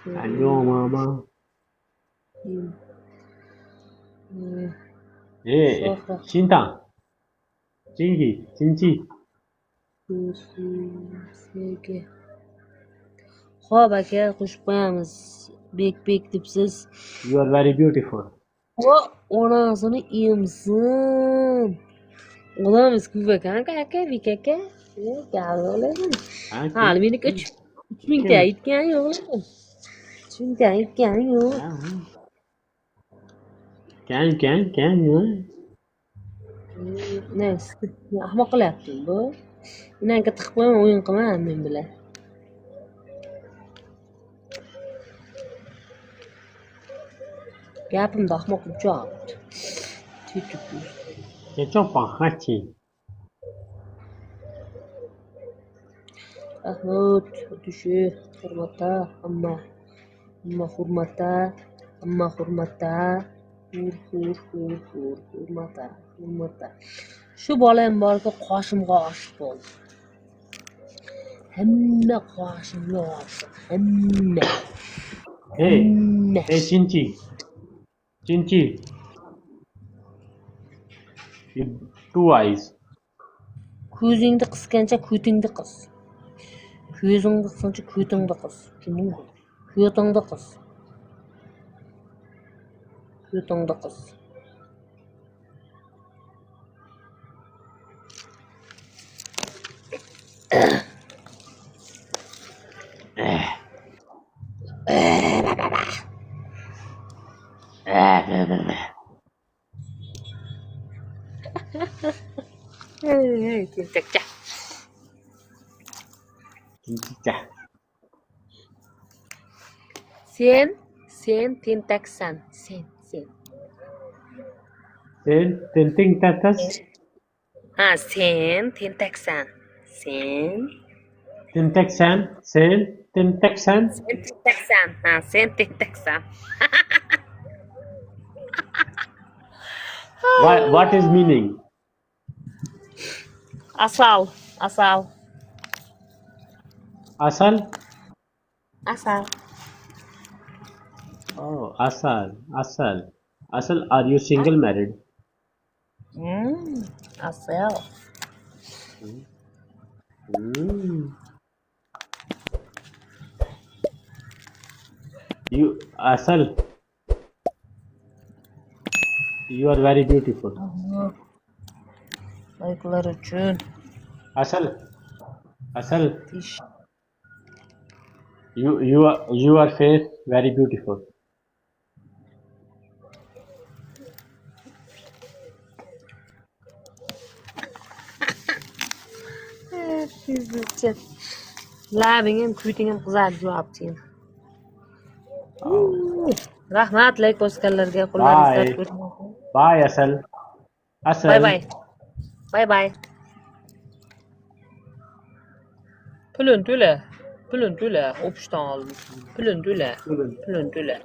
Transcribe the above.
Hello, mama. Shintan. Chingi. Chinchi. Xo'p aka, qo'shib qo'yamiz. Bek debsiz. You are very beautiful. Vo, onasini emsin. Odamiz ko'p ekan aka, Bek aka. Gapni olaymi? Hali meniki 3 mingta aytgan yo'q. 3 mingta aytgan yo'q. Can you? Ahmoq qilyapti bu. Menga tiqib qo'yma, o'yin qilma men bilan. Gapimda ahmoqlik yo'q. Ketchup hachi. Rahmat, tushi, hurmatda, hamma hurmatda, hurmatda. Shu bolam borki, qoshimga oshiq bo'ldi. Hamma qoshimga oshiq, hamma. Hey, Chinchi. You 2 eyes. Ko'zingni qisgancha ko'tingni qis. Ko'zingni qisgancha ko'tingni qis. Tushundingmi? Ko'tingni qis. Ko'tingni qis. Tentakcha. Sen tentaksan. Sen. Sen tenting tatas. Ha, sen tentaksan. Sen Tentaksan. Ha, sen tentaksan. What is meaning? Asal. Asal? Asal. Oh, Asal. Asal, are you single married? Asal. You, Asal. You are very beautiful. Like'lar uchun. Asal. Tish. You are face very beautiful. Labing ham, kuyiting ham qizarib yopti. Rahmat like bosganlarga, qo'llaringizdan ko'rmoqda. Bye, Asal. Bye. Pulun to'la. O'pishdan oldin. Pulun to'la.